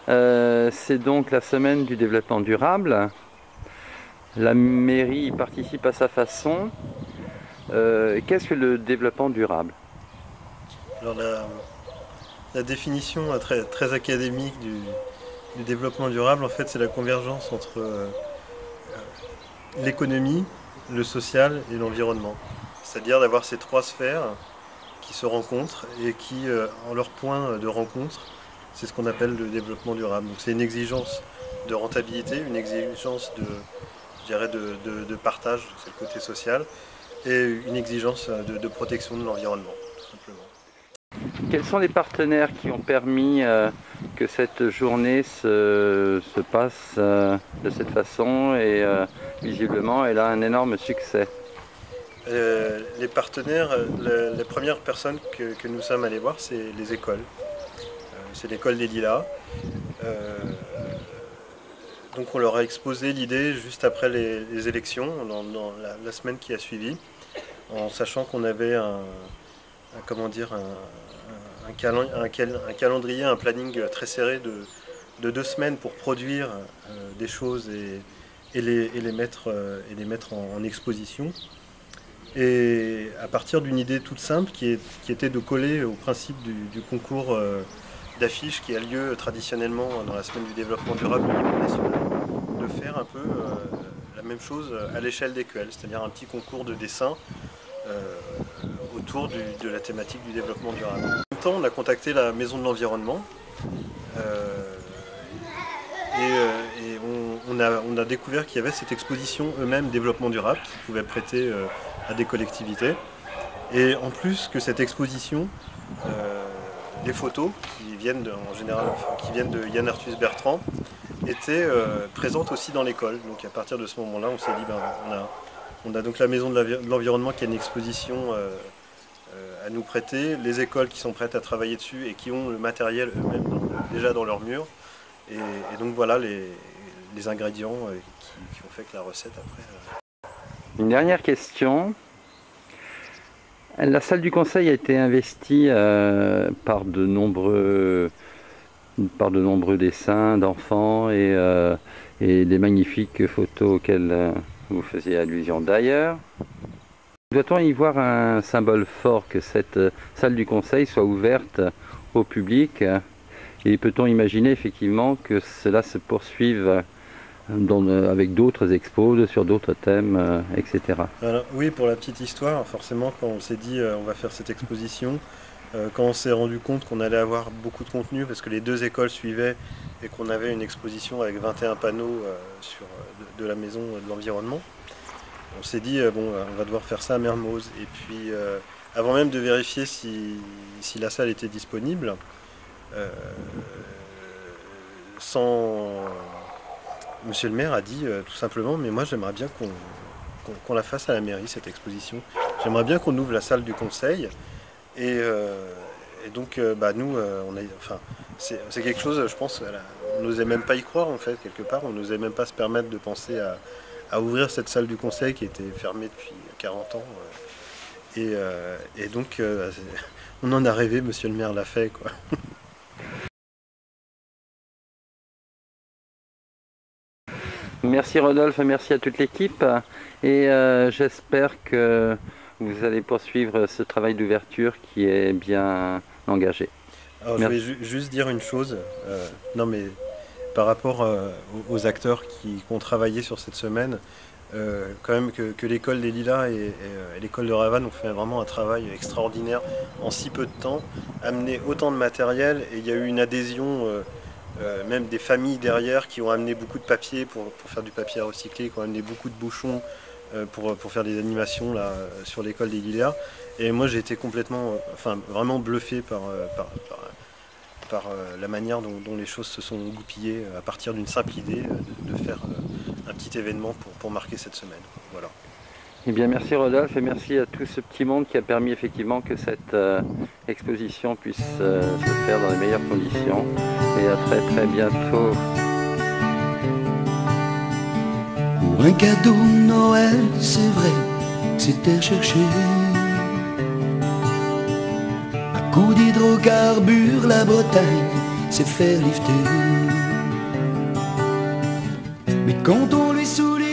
C'est donc la semaine du développement durable. La mairie y participe à sa façon. Qu'est-ce que le développement durable? Alors la définition très académique du développement durable, en fait, c'est la convergence entre l'économie, le social et l'environnement. C'est-à-dire d'avoir ces trois sphères qui se rencontrent et qui, en leur point de rencontre, c'est ce qu'on appelle le développement durable. Donc c'est une exigence de rentabilité, une exigence je dirais de partage, c'est le côté social, et une exigence de protection de l'environnement, tout simplement. Quels sont les partenaires qui ont permis que cette journée se passe de cette façon et visiblement elle a un énorme succès? Les partenaires, les premières personnes que nous sommes allés voir, c'est les écoles. C'est l'école des Lilas. Euh, donc on leur a exposé l'idée juste après les élections, dans la semaine qui a suivi, en sachant qu'on avait comment dire, un calendrier, un planning très serré de 2 semaines pour produire des choses et les mettre en exposition. Et à partir d'une idée toute simple qui était de coller au principe du concours d'affiches qui a lieu traditionnellement dans la semaine du développement durable au niveau national, de faire un peu la même chose à l'échelle des QL, c'est-à-dire un petit concours de dessin euh, autour de la thématique du développement durable. En même temps, on a contacté la Maison de l'Environnement et on a découvert qu'il y avait cette exposition eux-mêmes développement durable qui pouvait prêter à des collectivités. Et en plus que cette exposition, les photos qui viennent en général, qui viennent de Yann Arthus Bertrand, étaient présentes aussi dans l'école. Donc à partir de ce moment-là, on s'est dit, on a donc la Maison de l'Environnement qui a une exposition à nous prêter, les écoles qui sont prêtes à travailler dessus et qui ont le matériel eux-mêmes déjà dans leur mur. Et donc voilà les ingrédients qui ont fait que la recette après. Une dernière question. La salle du conseil a été investie par de nombreux dessins d'enfants et des magnifiques photos auxquelles vous faisiez allusion. D'ailleurs, doit-on y voir un symbole fort que cette salle du conseil soit ouverte au public? Et peut-on imaginer effectivement que cela se poursuive avec d'autres expos sur d'autres thèmes, etc. Alors, oui, pour la petite histoire, forcément, quand on s'est dit on va faire cette exposition, quand on s'est rendu compte qu'on allait avoir beaucoup de contenu, parce que les deux écoles suivaient et qu'on avait une exposition avec 21 panneaux de la Maison de l'Environnement, on s'est dit on va devoir faire ça à Mermoz. Et puis, avant même de vérifier si la salle était disponible, Monsieur le maire a dit tout simplement, mais moi j'aimerais bien qu'on la fasse à la mairie, cette exposition. J'aimerais bien qu'on ouvre la salle du conseil. Et donc nous, c'est quelque chose, je pense, on n'osait même pas y croire en fait, quelque part. On n'osait même pas se permettre de penser à ouvrir cette salle du conseil qui était fermée depuis 40 ans. Et donc on en a rêvé, monsieur le maire l'a fait, quoi. Merci Rodolphe, merci à toute l'équipe et j'espère que vous allez poursuivre ce travail d'ouverture qui est bien engagé. Alors, je vais juste dire une chose, non mais par rapport aux acteurs qui ont travaillé sur cette semaine, quand même que l'école des Lilas et l'école de Ravannes ont fait vraiment un travail extraordinaire en si peu de temps, amené autant de matériel et il y a eu une adhésion même des familles derrière qui ont amené beaucoup de papier pour faire du papier à recycler, qui ont amené beaucoup de bouchons pour faire des animations là, sur l'école des Lilas. Et moi j'ai été complètement, vraiment bluffé par la manière dont les choses se sont goupillées à partir d'une simple idée de faire un petit événement pour marquer cette semaine. Voilà. Eh bien, merci Rodolphe et merci à tout ce petit monde qui a permis effectivement que cette exposition puisse se faire dans les meilleures conditions. Et à très très bientôt. Pour un cadeau de Noël, c'est vrai, c'était cherché. Un coup d'hydrocarbure, la Bretagne s'est fait lifter. Mais quand on lui souligne